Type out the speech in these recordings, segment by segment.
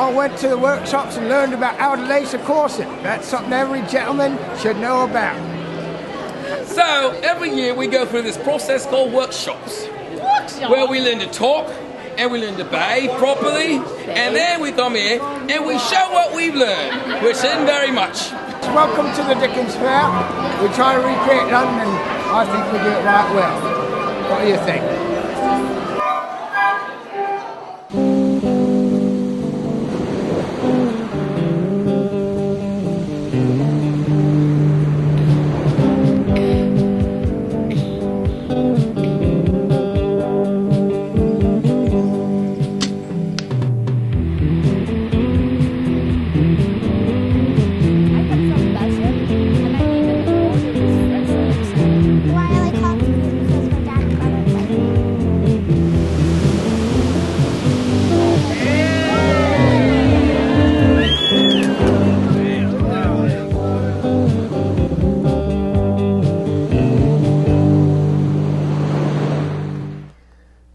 I went to the workshops and learned about how to lace a corset. That's something every gentleman should know about. So, every year we go through this process called workshops. Where we learn to talk, and we learn to behave properly, and then we come here and we show what we've learned, which isn't very much. Welcome to the Dickens Fair. We try to recreate London, and I think we do it right well. What do you think?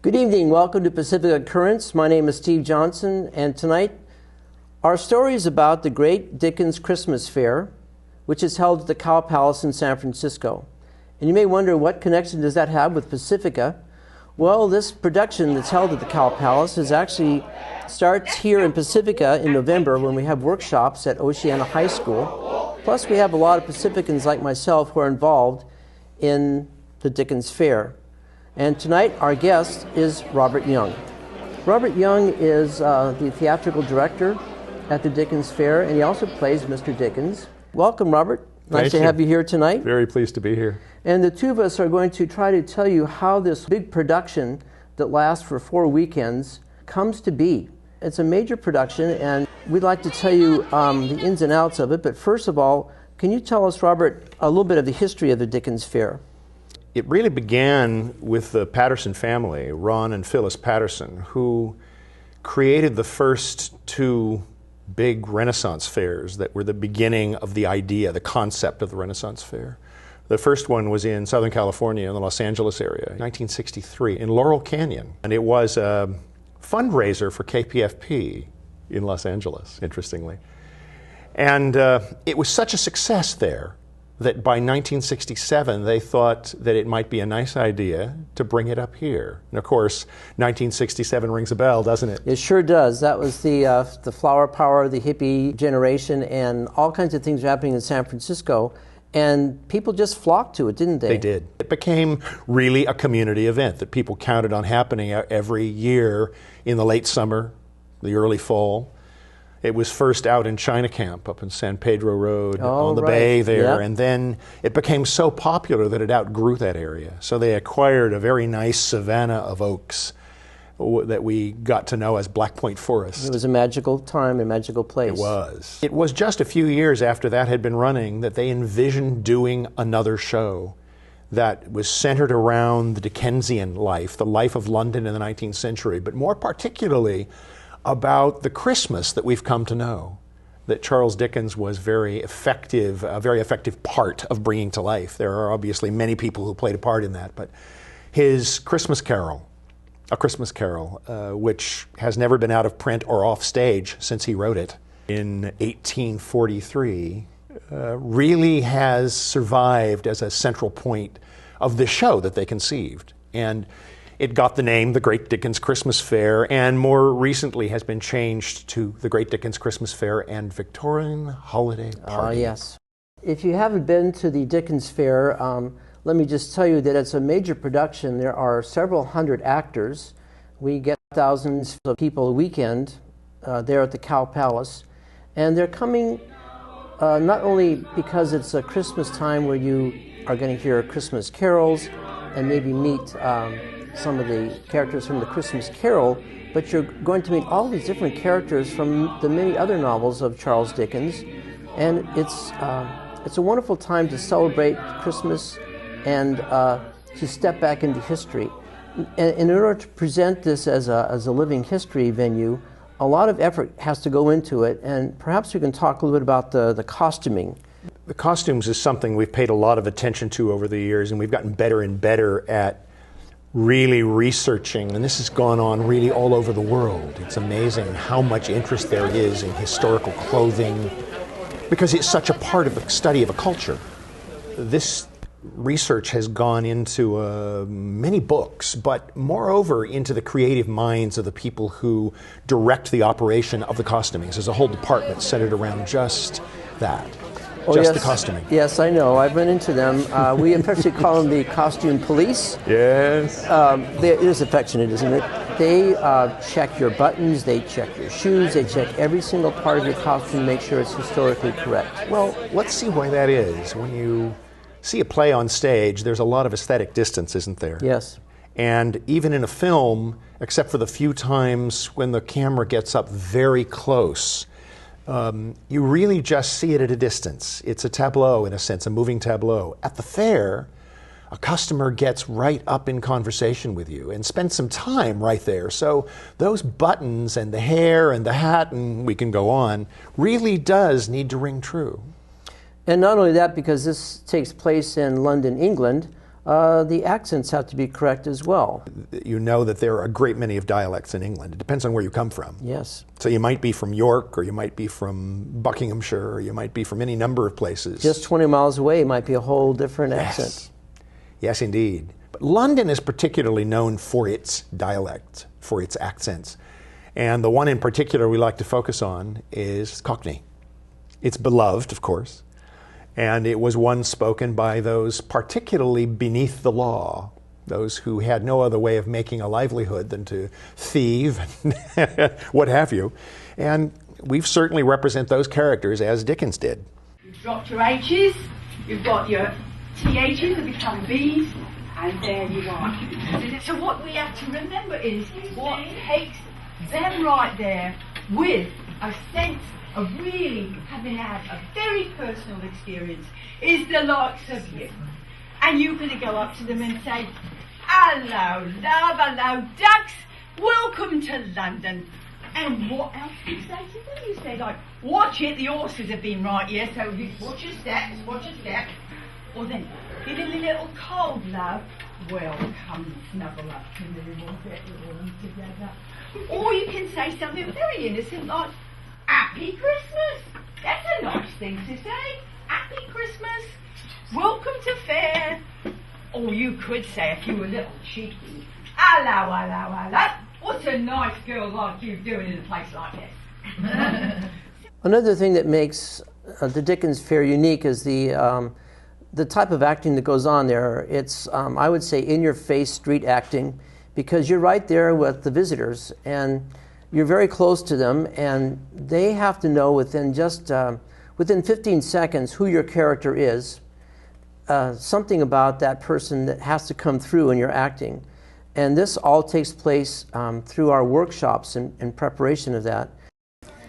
Good evening, welcome to Pacific Currents. My name is Steve Johnson, and tonight our story is about the Great Dickens Christmas Fair, which is held at the Cow Palace in San Francisco. And you may wonder, what connection does that have with Pacifica? Well, this production that's held at the Cow Palace starts here in Pacifica in November when we have workshops at Oceana High School. Plus, we have a lot of Pacificans like myself who are involved in the Dickens Fair. And tonight, our guest is Robert Young. Robert Young is the theatrical director at the Dickens Fair, and he also plays Mr. Dickens. Welcome, Robert. Nice to have you here tonight. Very pleased to be here. And the two of us are going to try to tell you how this big production that lasts for 4 weekends comes to be. It's a major production, and we'd like to tell you the ins and outs of it. But first of all, can you tell us, Robert, a little bit of the history of the Dickens Fair? It really began with the Patterson family, Ron and Phyllis Patterson, who created the first 2 big Renaissance fairs that were the beginning of the idea, the concept of the Renaissance Fair. The first one was in Southern California, in the Los Angeles area, 1963, in Laurel Canyon. And it was a fundraiser for KPFP in Los Angeles, interestingly. And it was such a success there that by 1967 they thought that it might be a nice idea to bring it up here. And of course, 1967 rings a bell, doesn't it? It sure does. That was the flower power, the hippie generation, and all kinds of things were happening in San Francisco. And people just flocked to it, didn't they? They did. It became really a community event that people counted on happening every year in the late summer, the early fall. It was first out in China Camp up in San Pedro Road on the bay there, and then it became so popular that it outgrew that area. So they acquired a very nice savanna of oaks that we got to know as Black Point Forest. It was a magical time, a magical place. It was. It was just a few years after that had been running that they envisioned doing another show that was centered around the Dickensian life, the life of London in the 19th century, but more particularly about the Christmas that we've come to know, that Charles Dickens was a very effective part of bringing to life. There are obviously many people who played a part in that, but his Christmas Carol, A Christmas Carol, which has never been out of print or off stage since he wrote it in 1843, really has survived as a central point of the show that they conceived. And it got the name the Great Dickens Christmas Fair, and more recently has been changed to the Great Dickens Christmas Fair and Victorian Holiday Party. Yes. If you haven't been to the Dickens Fair, let me just tell you that it's a major production. There are several hundred actors. We get thousands of people a weekend there at the Cow Palace. And they're coming not only because it's a Christmas time where you are going to hear Christmas carols and maybe meet some of the characters from the Christmas Carol, but you're going to meet all these different characters from the many other novels of Charles Dickens. And it's a wonderful time to celebrate Christmas and to step back into history. And in order to present this as a living history venue, a lot of effort has to go into it, and perhaps we can talk a little bit about the costuming. The costumes is something we've paid a lot of attention to over the years, and we've gotten better and better at really researching, and this has gone on really all over the world. It's amazing how much interest there is in historical clothing, because it's such a part of the study of a culture. This research has gone into many books, but moreover into the creative minds of the people who direct the operation of the costumings. There's a whole department centered around just that. Oh, just yes. the costuming. Yes, I know. I've run into them. We especially call them the costume police. Yes. It is affectionate, isn't it? They check your buttons, they check your shoes, they check every single part of your costume to make sure it's historically correct. Well, let's see why that is. When you see a play on stage, there's a lot of aesthetic distance, isn't there? Yes. And even in a film, except for the few times when the camera gets up very close, you really just see it at a distance. It's a tableau, in a sense, a moving tableau. At the fair, a customer gets right up in conversation with you and spends some time right there. So those buttons and the hair and the hat, and we can go on, really does need to ring true. And not only that, because this takes place in London, England, the accents have to be correct as well. You know that there are a great many of dialects in England. It depends on where you come from. Yes. So you might be from York, or you might be from Buckinghamshire, or you might be from any number of places. Just 20 miles away might be a whole different accent. Yes, indeed. But London is particularly known for its dialect, for its accents. And the one in particular we like to focus on is Cockney. It's beloved, of course. And it was one spoken by those particularly beneath the law, those who had no other way of making a livelihood than to thieve and what have you. And we've certainly represent those characters as Dickens did. You've dropped your H's, you've got your THs that become B's, and there you are. So what we have to remember is what takes them right there with a sense of really having had a very personal experience is the likes of you. And you're going to go up to them and say, hello, love, hello, ducks, welcome to London. And what else do you say to them? You say, like, watch it, the horses have been right here, so you watch your steps, watch your steps. Or then, give him a little cold, love. Well, come snuggle up to me, we'll get warm together. Or you can say something very innocent like, Happy Christmas! That's a nice thing to say. Happy Christmas! Welcome to fair! Or you could say, if you were a little cheeky, hello, hello, hello! What's a nice girl like you doing in a place like this? Another thing that makes the Dickens Fair unique is the type of acting that goes on there. It's, I would say, in-your-face street acting, because you're right there with the visitors, and you're very close to them, and they have to know within just within 15 seconds who your character is. Something about that person that has to come through in your acting. And this all takes place through our workshops in preparation of that.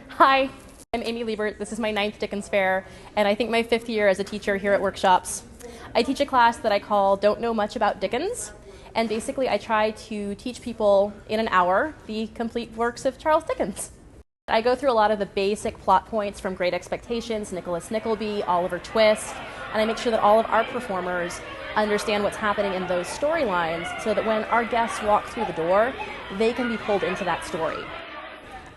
Hi, I'm Amy Liebert. This is my 9th Dickens Fair, and I think my 5th year as a teacher here at Workshops. I teach a class that I call Don't Know Much About Dickens, and basically I try to teach people in an hour the complete works of Charles Dickens. I go through a lot of the basic plot points from Great Expectations, Nicholas Nickleby, Oliver Twist, and I make sure that all of our performers understand what's happening in those storylines so that when our guests walk through the door, they can be pulled into that story.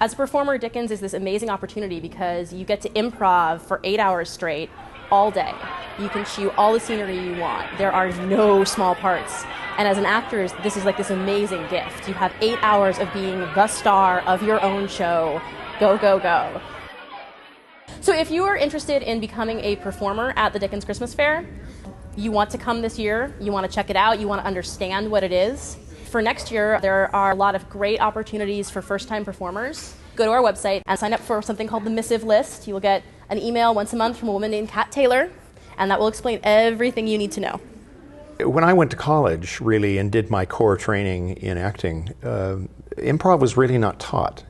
As a performer, Dickens is this amazing opportunity because you get to improv for 8 hours straight, all day. You can chew all the scenery you want. There are no small parts. And as an actor, this is like this amazing gift. You have 8 hours of being the star of your own show. Go, go, go. So if you are interested in becoming a performer at the Dickens Christmas Fair, you want to come this year, you want to check it out, you want to understand what it is. For next year, there are a lot of great opportunities for first-time performers. Go to our website and sign up for something called the Immersive list. You will get an email once a month from a woman named Kat Taylor, and that will explain everything you need to know. When I went to college, really, and did my core training in acting, improv was really not taught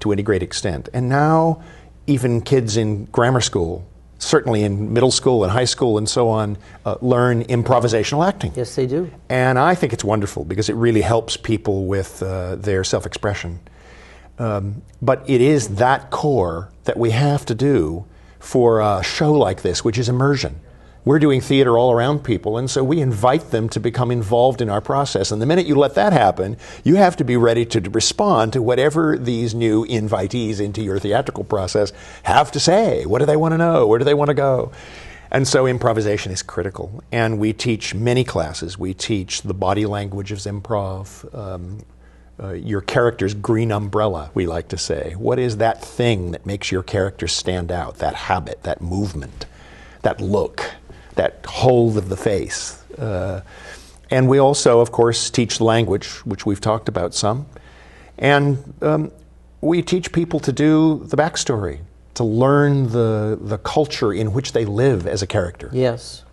to any great extent. And now, even kids in grammar school, certainly in middle school and high school and so on, learn improvisational acting. Yes, they do. And I think it's wonderful because it really helps people with their self-expression. But it is that core that we have to do for a show like this, which is immersion. We're doing theater all around people, and so we invite them to become involved in our process. And the minute you let that happen, you have to be ready to respond to whatever these new invitees into your theatrical process have to say. What do they want to know? Where do they want to go? And so improvisation is critical. And we teach many classes. We teach the body language of improv, your character's green umbrella, we like to say. What is that thing that makes your character stand out? That habit, that movement, that look, that hold of the face. And we also, of course, teach language, which we've talked about some. And we teach people to do the backstory, to learn the culture in which they live as a character. Yes.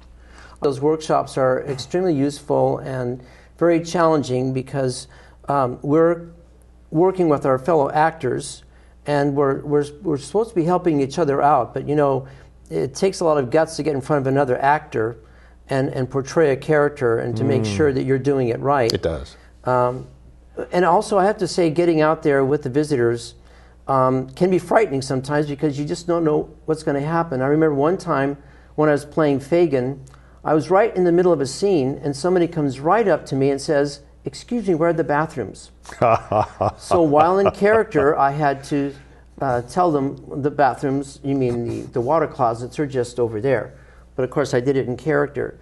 Those workshops are extremely useful and very challenging because we're working with our fellow actors, and we're supposed to be helping each other out, but you know, it takes a lot of guts to get in front of another actor and portray a character and to make sure that you're doing it right. It does. And also, I have to say, getting out there with the visitors can be frightening sometimes because you just don't know what's going to happen. I remember one time when I was playing Fagin, I was right in the middle of a scene, and somebody comes right up to me and says, "Excuse me, where are the bathrooms?" So while in character, I had to tell them the bathrooms, you mean the water closets, are just over there. But of course, I did it in character.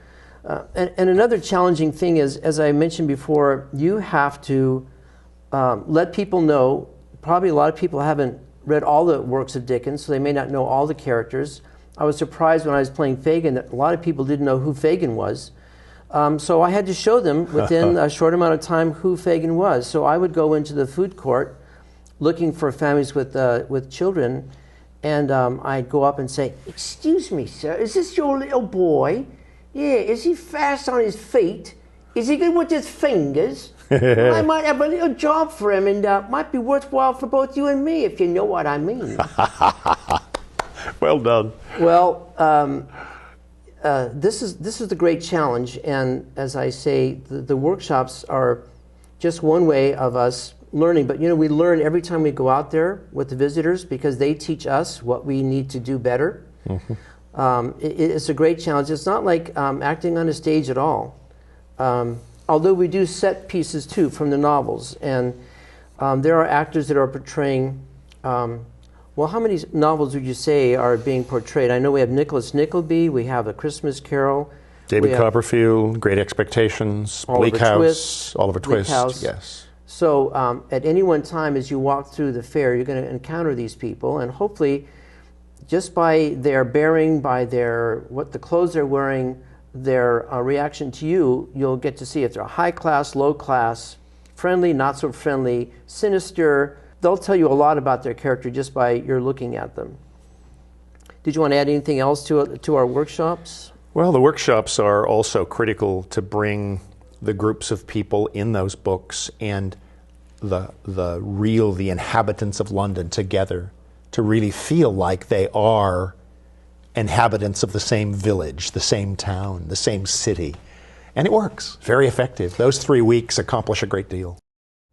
And another challenging thing is, as I mentioned before, you have to let people know. Probably a lot of people haven't read all the works of Dickens, so they may not know all the characters. I was surprised when I was playing Fagin that a lot of people didn't know who Fagin was. So I had to show them within a short amount of time who Fagin was. So I would go into the food court looking for families with children, and I'd go up and say, "Excuse me, sir, is this your little boy? Yeah, is he fast on his feet? Is he good with his fingers? Well, I might have a little job for him, and might be worthwhile for both you and me, if you know what I mean." Well done. Well, this is the great challenge, and as I say, the workshops are just one way of us learning. But you know, we learn every time we go out there with the visitors because they teach us what we need to do better. It's a great challenge. It's not like acting on a stage at all. Although we do set pieces too from the novels, and there are actors that are portraying. Well, how many novels would you say are being portrayed? I know we have Nicholas Nickleby, we have A Christmas Carol, David Copperfield, Great Expectations, Bleak House, Oliver Twist. Yes. So at any one time, as you walk through the fair, you're going to encounter these people, and hopefully, just by their bearing, by what the clothes they're wearing, their reaction to you, you'll get to see if they're high class, low class, friendly, not so friendly, sinister. They'll tell you a lot about their character just by your looking at them. Did you want to add anything else to our workshops? Well, the workshops are also critical to bring the groups of people in those books and the inhabitants of London together to really feel like they are inhabitants of the same village, the same town, the same city. And it works. Very effective. Those 3 weeks accomplish a great deal.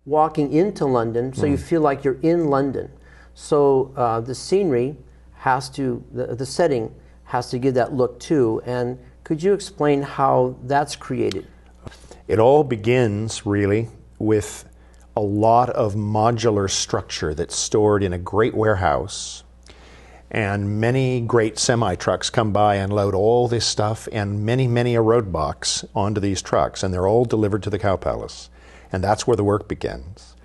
Walking into London, so you feel like you're in London. So the scenery has to, the setting has to give that look too. And could you explain how that's created? It all begins really with a lot of modular structure that's stored in a great warehouse, and many great semi-trucks come by and load all this stuff and many a road box onto these trucks, and they're all delivered to the Cow Palace. And that's where the work begins.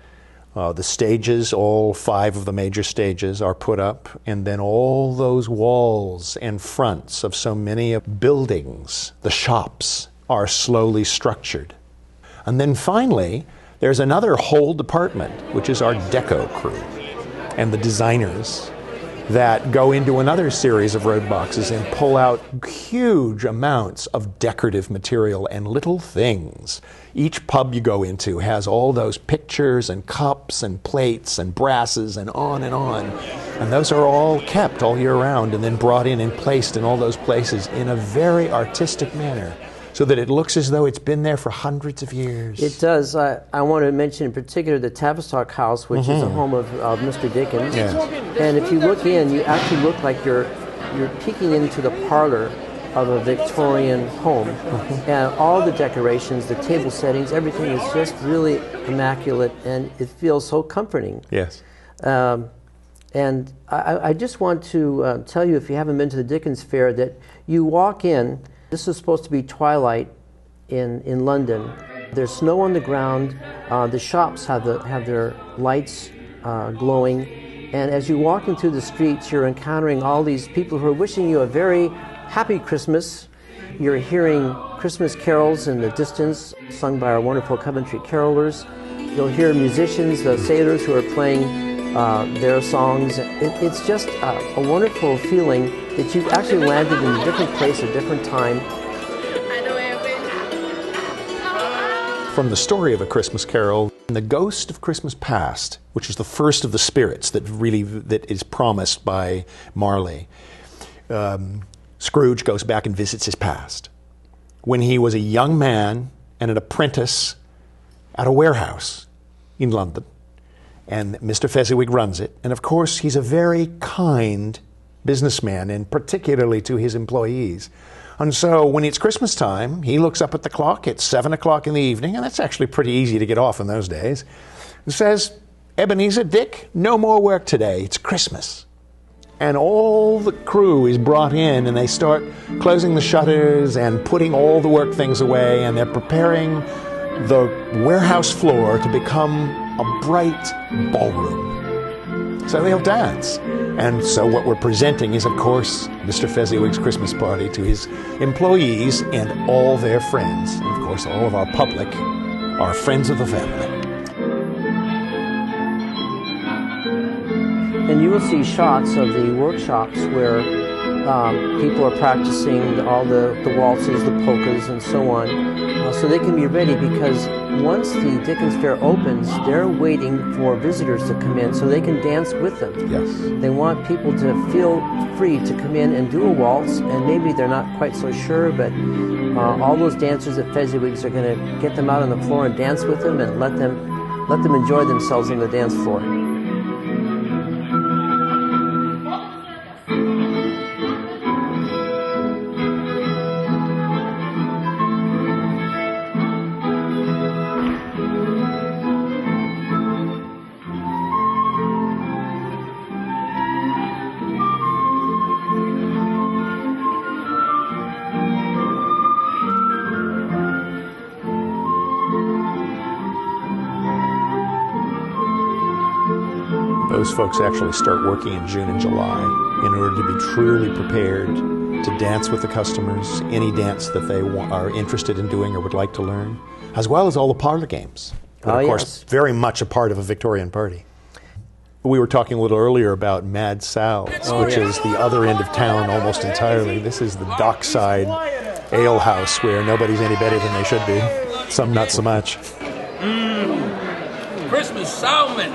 The stages, all 5 of the major stages, are put up, and then all those walls and fronts of so many buildings, the shops, are slowly structured. And then finally, there's another whole department, which is our deco crew and the designers that go into another series of road boxes and pull out huge amounts of decorative material and little things. Each pub you go into has all those pictures and cups and plates and brasses and on. And those are all kept all year round and then brought in and placed in all those places in a very artistic manner, so that it looks as though it's been there for hundreds of years. It does. I want to mention in particular the Tavistock House, which is the home of Mr. Dickens. Yes. And if you look in, you actually look like you're peeking into the parlor of a Victorian home. And all the decorations, the table settings, everything is just really immaculate, and it feels so comforting. Yes. And I just want to tell you, if you haven't been to the Dickens Fair, that you walk in, this is supposed to be twilight in London. There's snow on the ground, the shops have their lights glowing, and as you walk into the streets, you're encountering all these people who are wishing you a very happy Christmas. You're hearing Christmas carols in the distance, sung by our wonderful Coventry carolers. You'll hear musicians, the sailors who are playing their songs. It's just a wonderful feeling that you've actually landed in a different place, a different time. From the story of A Christmas Carol, The Ghost of Christmas Past, which is the first of the spirits that is promised by Marley, Scrooge goes back and visits his past. When he was a young man and an apprentice at a warehouse in London, and Mr. Fezziwig runs it, and of course he's a very kind businessman, and particularly to his employees. And so when it's Christmas time, he looks up at the clock. It's 7 o'clock in the evening, and that's actually pretty easy to get off in those days. And says, "Ebenezer, Dick, no more work today. It's Christmas." And all the crew is brought in, and they start closing the shutters and putting all the work things away, and they're preparing the warehouse floor to become a bright ballroom. So they'll dance. And so what we're presenting is, of course, Mr. Fezziwig's Christmas party to his employees and all their friends. And of course, all of our public are friends of the family. And you will see shots of the workshops where people are practicing all the waltzes, the polkas, and so on, so they can be ready, because once the Dickens Fair opens, they're waiting for visitors to come in so they can dance with them. Yes. They want people to feel free to come in and do a waltz, and maybe they're not quite so sure, but all those dancers at Fezziwig's are going to get them out on the floor and dance with them and let them enjoy themselves on the dance floor. Those folks actually start working in June and July in order to be truly prepared to dance with the customers, any dance that they are interested in doing or would like to learn, as well as all the parlor games. That, of course, very much a part of a Victorian party. We were talking a little earlier about Mad Sal's, which is the other end of town almost entirely. This is the dockside ale house where nobody's any better than they should be. Some not so much. Christmas salmon.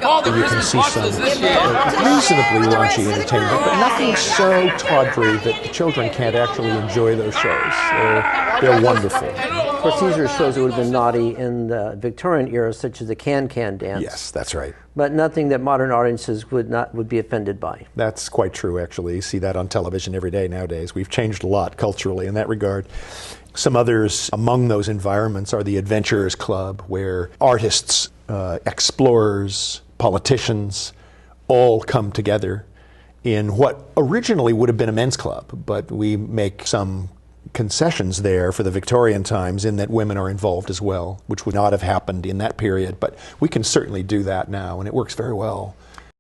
All the You can Christmas see watches some this year. reasonably raunchy entertainment, but nothing so tawdry that the children can't actually enjoy those shows. They're wonderful. Of course, these are shows that would have been naughty in the Victorian era, such as the can-can dance. Yes, that's right. But nothing that modern audiences would be offended by. That's quite true, actually. You see that on television every day nowadays. We've changed a lot culturally in that regard. Some others among those environments are the Adventurers Club, where artists, explorers, politicians all come together in what originally would have been a men's club, but we make some concessions there for the Victorian times in that women are involved as well, which would not have happened in that period, but we can certainly do that now, and it works very well.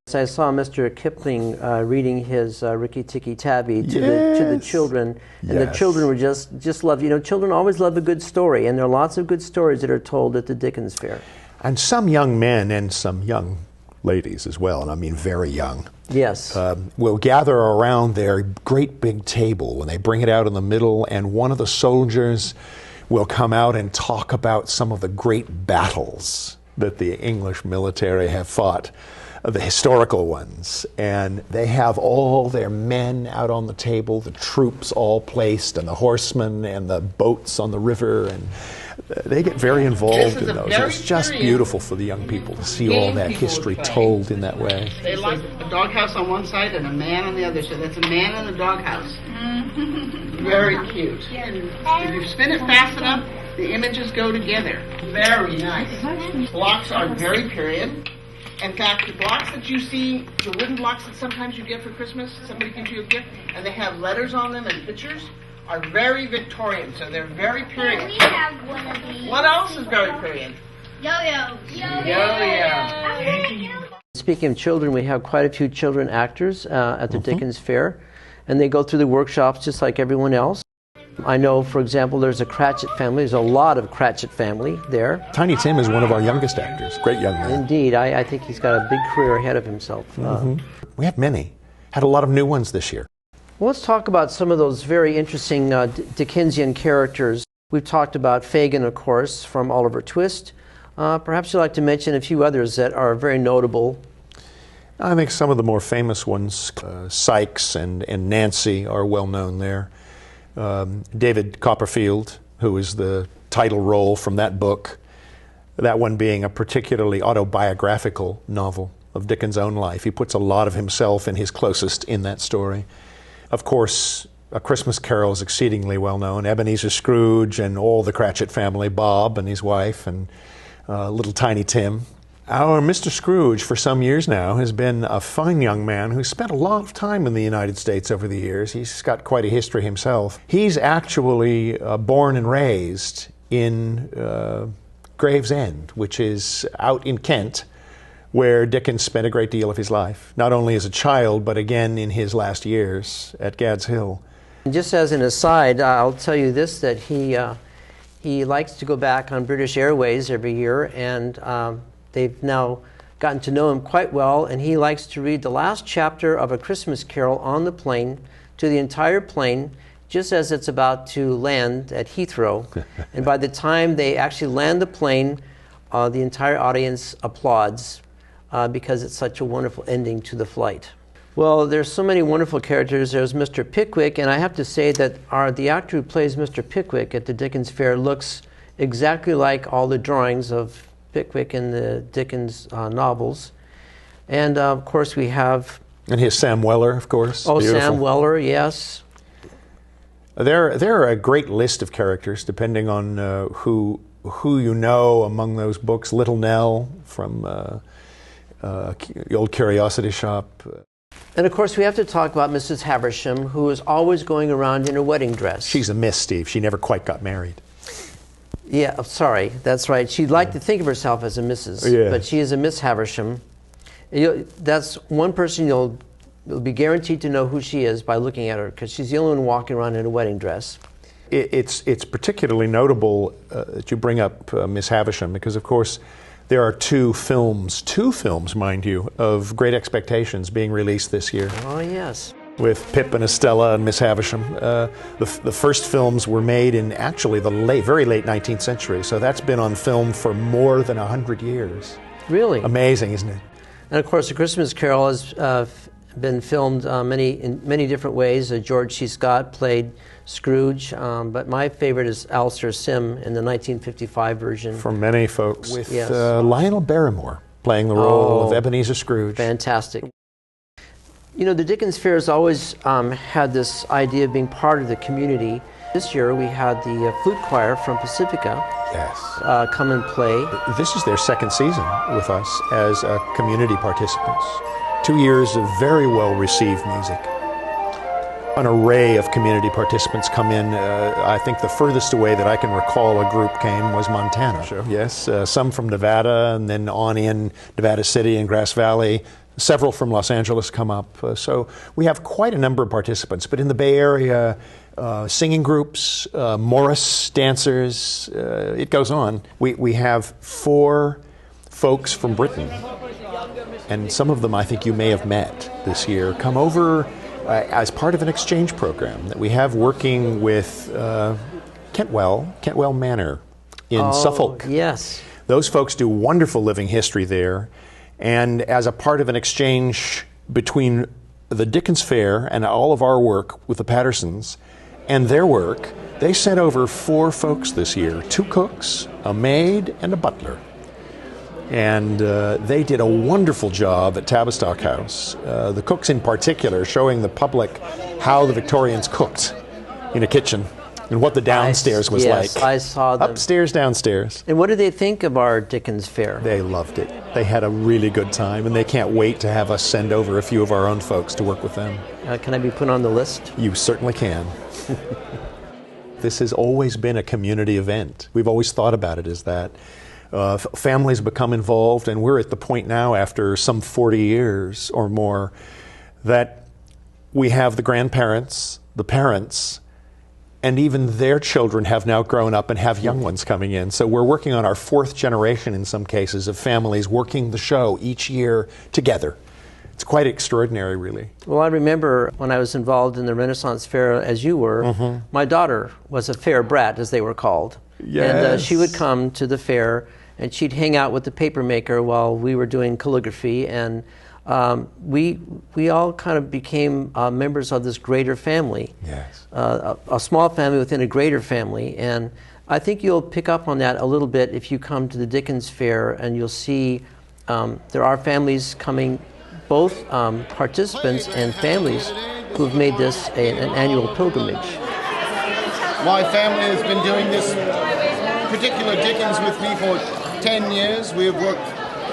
So I saw Mr. Kipling reading his Rikki Tikki Tavi to the children, and the children were just loved. You know, children always love a good story, and there are lots of good stories that are told at the Dickens Fair. And some young men and some young ladies as well, and I mean very young. Yes. Will gather around their great big table when they bring it out in the middle, and one of the soldiers will come out and talk about some of the great battles that the English military have fought, the historical ones, and they have all their men out on the table, the troops all placed, and the horsemen and the boats on the river, and They get very involved in a those. very It's just serious beautiful for the young people to see all game that people history would play. told in that way. They like a doghouse on one side and a man on the other, so that's a man in a doghouse. Very cute. If you spin it fast enough, the images go together. Very nice. Blocks are very period. In fact, the blocks that you see, the wooden blocks that sometimes you get for Christmas, somebody gives you a gift, and they have letters on them and pictures, are very Victorian, so they're very period. We have one of these. What else is very period? Yo-yo. Yo-yo. Speaking of children, we have quite a few children actors at the Dickens Fair, and they go through the workshops just like everyone else. I know, for example, there's a Cratchit family. There's a lot of Cratchit family there. Tiny Tim is one of our youngest actors. Great young man. Indeed. I think he's got a big career ahead of himself. We have many. Had a lot of new ones this year. Well, let's talk about some of those very interesting Dickensian characters. We've talked about Fagin, of course, from Oliver Twist. Perhaps you'd like to mention a few others that are very notable. I think some of the more famous ones, Sykes and Nancy, are well known there. David Copperfield, who is the title role from that book, that one being a particularly autobiographical novel of Dickens' own life. He puts a lot of himself and his closest in that story. Of course, A Christmas Carol is exceedingly well known. Ebenezer Scrooge and all the Cratchit family, Bob and his wife, and little Tiny Tim. Our Mr. Scrooge, for some years now, has been a fine young man who's spent a lot of time in the United States over the years. He's got quite a history himself. He's actually born and raised in Gravesend, which is out in Kent, where Dickens spent a great deal of his life, not only as a child, but again in his last years at Gad's Hill. And just as an aside, I'll tell you this, that he likes to go back on British Airways every year, and they've now gotten to know him quite well, and he likes to read the last chapter of A Christmas Carol on the plane to the entire plane, just as it's about to land at Heathrow. And by the time they actually land the plane, the entire audience applauds because it's such a wonderful ending to the flight. Well, there's so many wonderful characters. There's Mr. Pickwick, and I have to say that the actor who plays Mr. Pickwick at the Dickens Fair looks exactly like all the drawings of Pickwick in the Dickens novels. And of course we have... And his Sam Weller, of course. Oh, Beautiful. Sam Weller, yes. There are a great list of characters, depending on who you know among those books. Little Nell from the old Curiosity Shop. And of course we have to talk about Mrs. Havisham, who is always going around in a wedding dress. She's a miss, Steve. She never quite got married. Yeah, sorry, that's right. She'd like to think of herself as a Mrs., but she is a Miss Havisham. That's one person you'll be guaranteed to know who she is by looking at her, because she's the only one walking around in a wedding dress. It's particularly notable that you bring up Miss Havisham, because of course there are two films, mind you, of Great Expectations being released this year. Oh, yes. With Pip and Estella and Miss Havisham. The first films were made in actually the very late 19th century, so that's been on film for more than 100 years. Really? Amazing, isn't it? And of course, A Christmas Carol has been filmed in many different ways. George C. Scott played Scrooge, but my favorite is Alistair Sim in the 1955 version. For many folks. With Lionel Barrymore playing the role of Ebenezer Scrooge. Fantastic. You know, the Dickens Fair has always had this idea of being part of the community. This year we had the flute choir from Pacifica come and play. This is their second season with us as community participants. 2 years of very well received music. An array of community participants come in. I think the furthest away that I can recall a group came was Montana. Sure. Yes, some from Nevada, and then on in Nevada City and Grass Valley. Several from Los Angeles come up. So we have quite a number of participants. But in the Bay Area, singing groups, Morris dancers, it goes on. We have 4 folks from Britain, and some of them I think you may have met this year, come over as part of an exchange program that we have working with Kentwell Manor in Suffolk. Yes. Those folks do wonderful living history there. And as a part of an exchange between the Dickens Fair and all of our work with the Pattersons and their work, They sent over 4 folks this year, 2 cooks, a maid, and a butler. And they did a wonderful job at Tavistock House. The cooks in particular, showing the public how the Victorians cooked in a kitchen and what the downstairs was yes, like. I saw them. Upstairs, downstairs. And what did they think of our Dickens Fair? They loved it. They had a really good time, and they can't wait to have us send over a few of our own folks to work with them. Can I be put on the list? You certainly can. This has always been a community event. We've always thought about it as that. Families become involved, and we're at the point now, after some 40 years or more, that we have the grandparents, the parents, and even their children have now grown up and have young ones coming in. So we're working on our 4th generation in some cases of families working the show each year together. It's quite extraordinary, really. Well, I remember when I was involved in the Renaissance Fair, as you were, my daughter was a fair brat, as they were called. Yes. And she would come to the fair, and she'd hang out with the paper maker while we were doing calligraphy, and we all kind of became members of this greater family. Yes. A small family within a greater family, and I think you'll pick up on that a little bit if you come to the Dickens Fair, and you'll see there are families coming, both participants and families who've made this an annual pilgrimage. My family has been doing this particular Dickens with me for 10 years. We have worked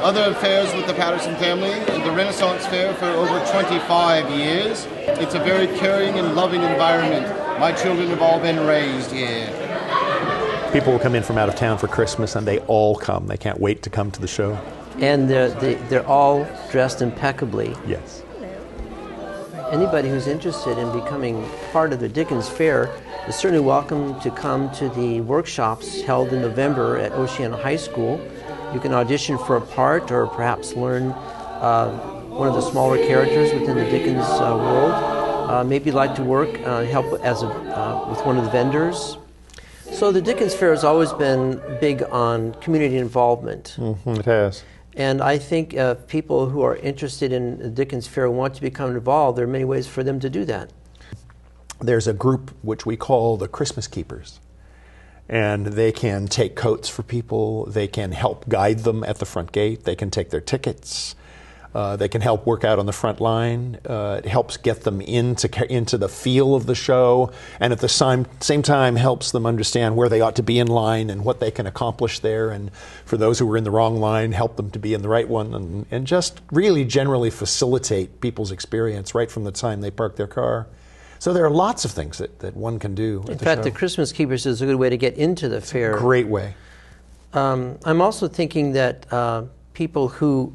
other fairs with the Patterson family, and the Renaissance Fair for over 25 years. It's a very caring and loving environment. My children have all been raised here. People will come in from out of town for Christmas, and they all come. They can't wait to come to the show. And they're all dressed impeccably. Yes. Anybody who's interested in becoming part of the Dickens Fair is certainly welcome to come to the workshops held in November at Oceana High School. You can audition for a part, or perhaps learn one of the smaller characters within the Dickens world. Maybe you'd like to work, help with one of the vendors. So the Dickens Fair has always been big on community involvement. It has. And I think people who are interested in the Dickens Fair want to become involved. There are many ways for them to do that. There's a group which we call the Christmas Keepers. And they can take coats for people. They can help guide them at the front gate. They can take their tickets. They can help work out on the front line. It helps get them into the feel of the show, and at the same time helps them understand where they ought to be in line and what they can accomplish there. And for those who are in the wrong line, help them to be in the right one, and just really generally facilitate people's experience right from the time they park their car. So there are lots of things that one can do. In fact, the Christmas Keepers is a good way to get into the fair. Great way. I'm also thinking that people who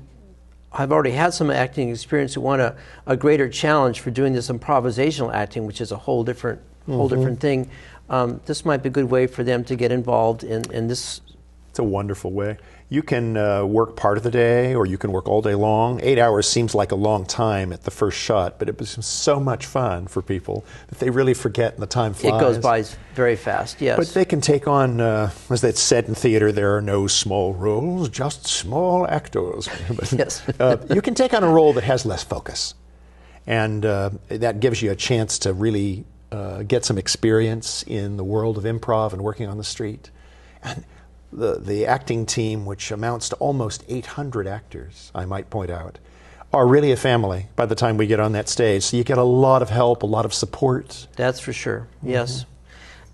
have already had some acting experience who want a greater challenge for doing this improvisational acting, which is a whole different thing, this might be a good way for them to get involved in this. It's a wonderful way. You can work part of the day, or you can work all day long. 8 hours seems like a long time at the first shot, but it was so much fun for people that they really forget, and the time flies. It goes by very fast, yes. But they can take on, as it's said in theater, there are no small roles, just small actors. Yes. You can take on a role that has less focus, and that gives you a chance to really get some experience in the world of improv and working on the street. And the acting team, which amounts to almost 800 actors, I might point out, are really a family by the time we get on that stage. So you get a lot of help, a lot of support. That's for sure, yes.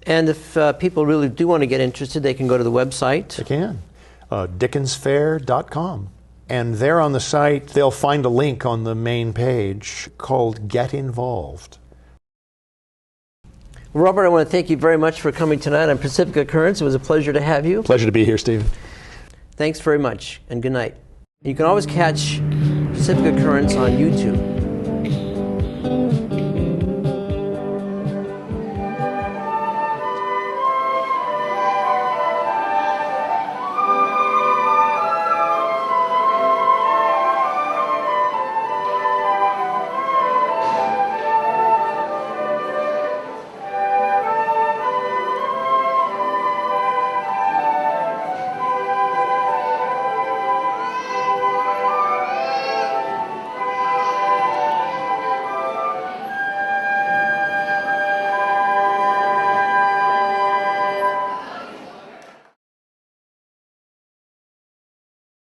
And if people really do want to get interested, they can go to the website. They can. Dickensfair.com. And there on the site, they'll find a link on the main page called Get Involved. Robert, I want to thank you very much for coming tonight on Pacific Occurrence. It was a pleasure to have you. Pleasure to be here, Stephen. Thanks very much, and good night. You can always catch Pacific Occurrence on YouTube.